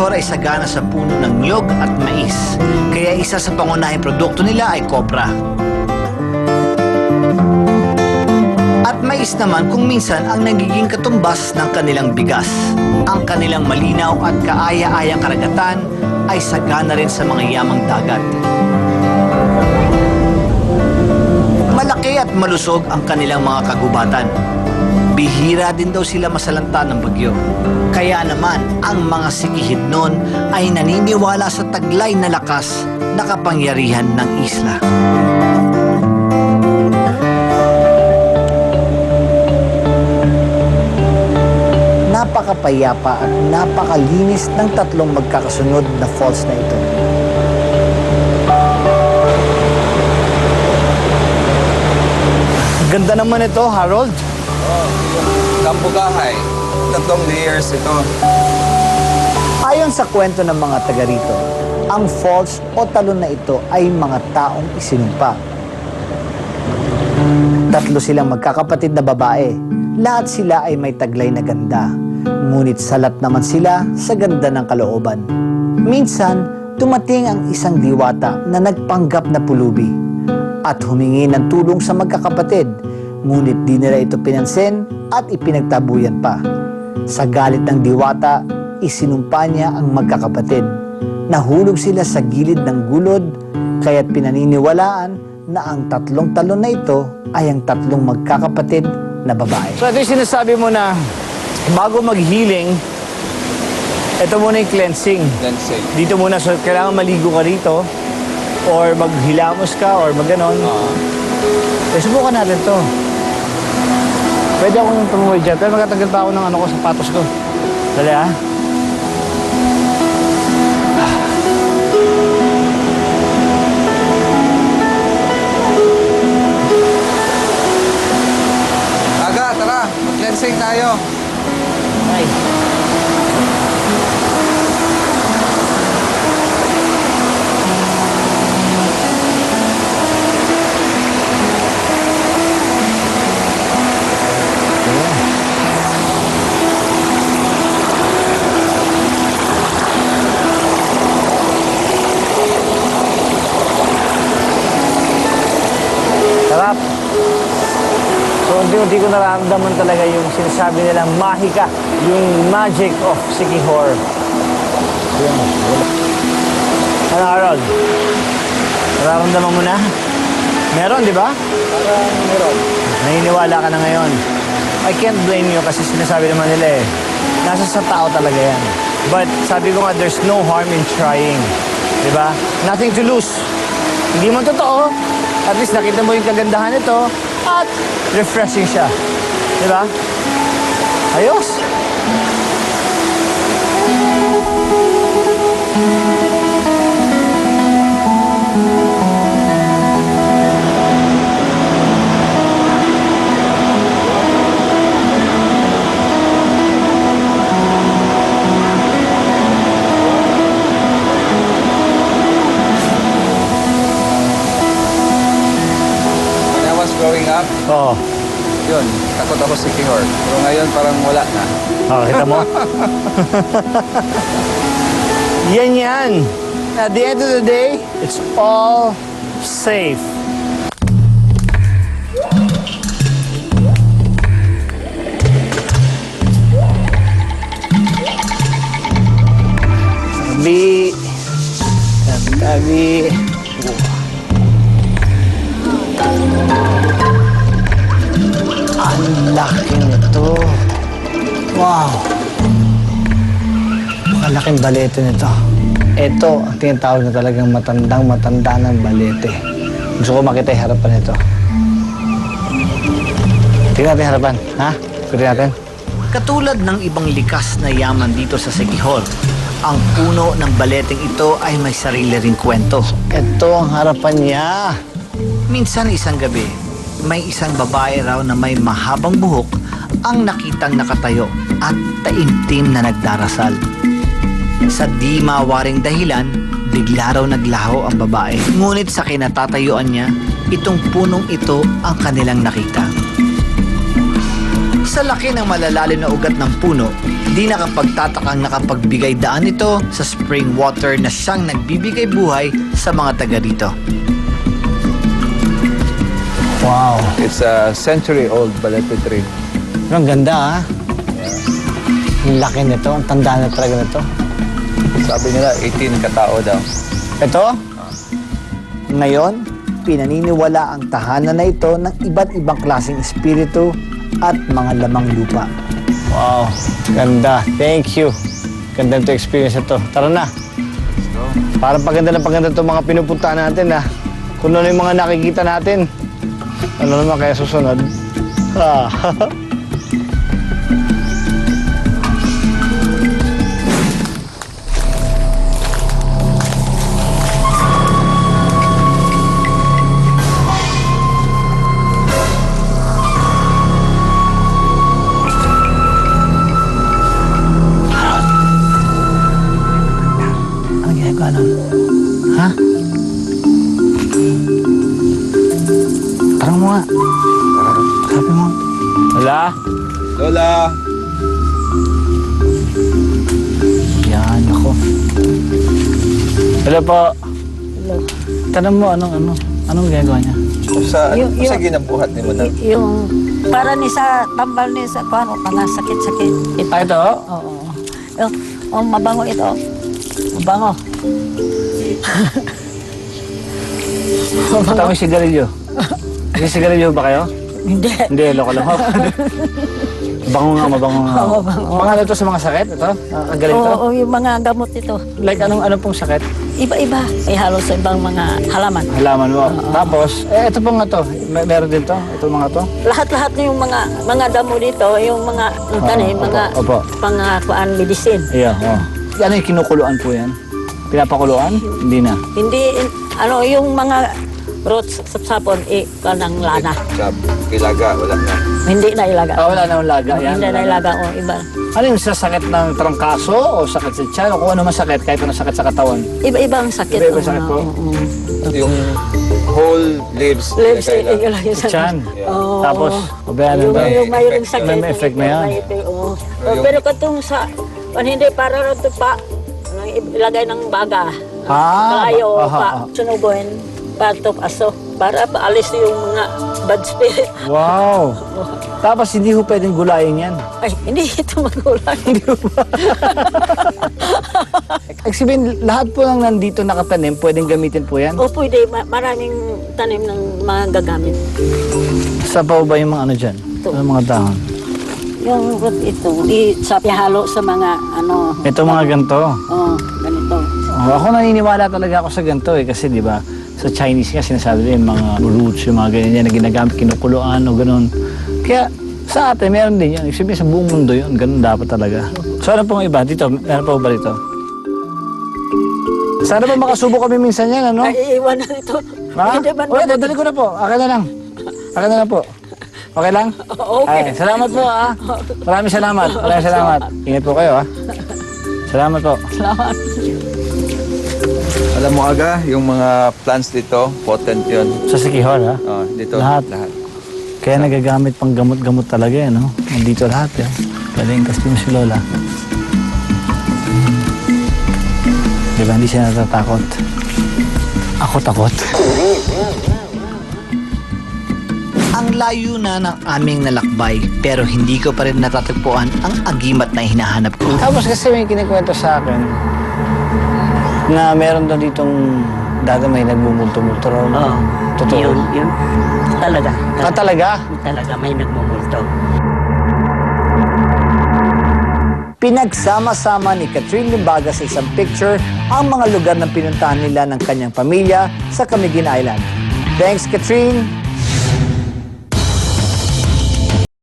Siquijor ay sagana sa puno ng niyog at mais, kaya isa sa pangunahing produkto nila ay kopra. At mais naman kung minsan ang nagiging katumbas ng kanilang bigas. Ang kanilang malinaw at kaaya-ayang karagatan ay sagana rin sa mga yamang dagat. Malaki at malusog ang kanilang mga kagubatan. Bihira din daw sila masalanta ng bagyo. Kaya naman, ang mga Siquijid noon ay naniniwala sa taglay na lakas na kapangyarihan ng isla. Napakapayapa at napakalinis ng tatlong magkakasunod na falls na ito. Ganda naman ito, Harold. Kambugahay. 3 layers ito. Ayon sa kwento ng mga taga rito, ang falls o talon na ito ay mga taong isinumpa. 3 silang magkakapatid na babae. Lahat sila ay may taglay na ganda. Ngunit salat naman sila sa ganda ng kalooban. Minsan, dumating ang isang diwata na nagpanggap na pulubi at humingi ng tulong sa magkakapatid. Ngunit di nila ito pinansin at ipinagtabuyan pa. Sa galit ng diwata, isinumpa niya ang magkakapatid. Nahulog sila sa gilid ng gulod, kaya't pinaniniwalaan na ang 3 talon na ito ay ang 3 magkakapatid na babae. So ito yung sinasabi mo na bago mag-healing, ito muna yung cleansing. Cleansing. Dito muna, so kailangan maligo ka rito or maghilamos ka or magganon. Subukan natin to. Pwede akong tumuloy dyan, pero magtatanggal pa ako ng ano ko, sapatos ko. Dali ah. Aga, tara. Mag-cleansing tayo. Ay. Sarap. So, unti-unti ko nararamdaman talaga yung sinasabi nilang mahika, yung magic of Siquijor. Yan. Ano, Harold? Nararamdaman mo na? Meron, di ba? Parang meron. Naniniwala ka na ngayon. I can't blame you kasi sinasabi naman nila nasa sa tao talaga yan. But sabi ko nga, there's no harm in trying. Di ba? Nothing to lose. Hindi man totoo. At least nakita mo yung kagandahan nito at refreshing siya. Di ba? Ayos! Growing up, Oo. yun, takot ako sa Siquijor. Pero ngayon parang wala na. Kita mo? Yan. At the end of the day, it's all safe. Tabi. Ang laki nito. Wow. Makalaking balete nito. Ito, ang tinatawag na talagang matanda ng balete. Gusto ko makita yung harapan nito. Tingnan natin yung harapan. Ha? Tingnan natin. Katulad ng ibang likas na yaman dito sa Siquijor, ang puno ng baleteng ito ay may sarili ring kwento. Ito ang harapan niya. Minsan isang gabi, may isang babae raw na may mahabang buhok ang nakitang nakatayo at taimtim na nagdarasal. Sa di mawaring dahilan, bigla raw naglaho ang babae. Ngunit sa kinatatayuan niya, itong punong ito ang kanilang nakita. Sa laki ng malalalim na ugat ng puno, Di nakapagtatakang nakapagbigay daan ito sa spring water na siyang nagbibigay buhay sa mga taga rito. Wow, It's a century-old balete tree. ang ganda Ang laki nito, ang tanda na talaga nito. Sabi nila, 18 katao daw. Ito? Ngayon, pinaniniwala ang tahanan na ito ng iba't ibang klaseng espiritu at mga lamang lupa. Wow, ganda. Thank you. Ganda ito experience ito. Tara na. Parang paganda na paganda itong mga pinupuntahan natin kung ano yung mga nakikita natin. Ano naman kaya susunod? Ano ginagawa nun? Ha? Parang mo nga. Sabi mo. Wala. Lola! Yan, ako. Hello po. Hello. Tanong mo, anong ginagawa niya? Sa Yung- ginabuhat ni mo na? Yung para ni sa tambal ni sa kuano mga sakit-sakit. Ito. Ito? Oo. Mabango ito. Mabango. Tama yung sigarilyo. May sigarilyo ba kayo? Hindi. Hindi, loko lang. Mabango nga. Mabango. Mga ano to sa mga sakit? Ito? Ang galing to? Oo, yung mga gamot ito. Like ano pong sakit? Iba-iba. May halos sa ibang mga halaman. Halaman mo. Tapos, ito pong nga to. Meron din to? Ito mga to? Lahat-lahat na yung mga damo dito, yung mga tanim, opo, mga opo. pang medicine. Iya, Ano yung kinukuluan po yan? Pinapakuluan? Hindi na. Hindi, yung mga roots sa sapon, kanang lana. Sab, ilaga, wala na. Hindi na ilaga. Wala namang laga yan. Hindi na ilaga o iba. Ano yung sa sakit ng trangkaso o sakit sa tiyan o kung ano masakit kahit ano sakit sa katawan? Iba-iba ang sakit. Iba-iba ang sakit po? Yung whole leaves. Lips, ilagay lang. Sa tiyan. Oo. Tapos, obayanan Yung, ba? yung mayroong sakit. May effect na yan. Oo. Pero katong sa, hindi para rin ito pa, ilagay ng baga. Kalayo, sunugon, patok, aso. Para paalis yung mga bad spirit. Wow! Tapos hindi ho pwedeng gulayin yan. Ay, hindi ito magulang. Sabihin, lahat po ng nandito nakatanim, pwedeng gamitin po yan? O pwede, maraming tanim ng mga gagamit. Sa pa ba yung mga ano dyan? Ito. Ano mga dahon? Yung ito, sa halo sa mga Ito mga ganito. ganito. Ako naniniwala talaga ako sa ganito kasi di ba sa Chinese nga sinasabi din mga roots, yung mga ganyan na ginagamit, kinukuluan o ganun. Kaya sa atin, meron din yan. Ibig sabihin sa buong mundo yun, ganun dapat talaga. So ano pong iba? Dito, meron pa ba dito? Sana ba makasubo kami minsan yan, ano? Ay, iwan na ito. Ha? Hindi man Uy, dadali ko na po. Akin na lang. Akin na lang po. Okay lang? Okay. Ay, salamat po, Maraming salamat. Maraming salamat. Ingat po kayo, Salamat po. Salamat. Alam mo aga, yung mga plants dito, potent yun. Sa Sikihor, Dito, Lahat. lahat. Kaya nagagamit pang gamot-gamot talaga yan, no? Nandito lahat, Galing kasi mo si Lola. Di ba, hindi siya natatakot? Ako takot. Ang layo na ng aming nalakbay, pero hindi ko pa rin natatagpuan ang agimat na hinahanap ko. Tapos kasi may kinikwento sa akin na meron daw ditong dati may nagbumulto-multo raw. Oo. Totoo. Yun. Talaga. Talaga? Talaga may nagmumulto. Pinagsama-sama ni Catherine Limbaga sa isang picture ang mga lugar na pinuntahan nila ng kanyang pamilya sa Camiguin Island. Thanks, Catherine!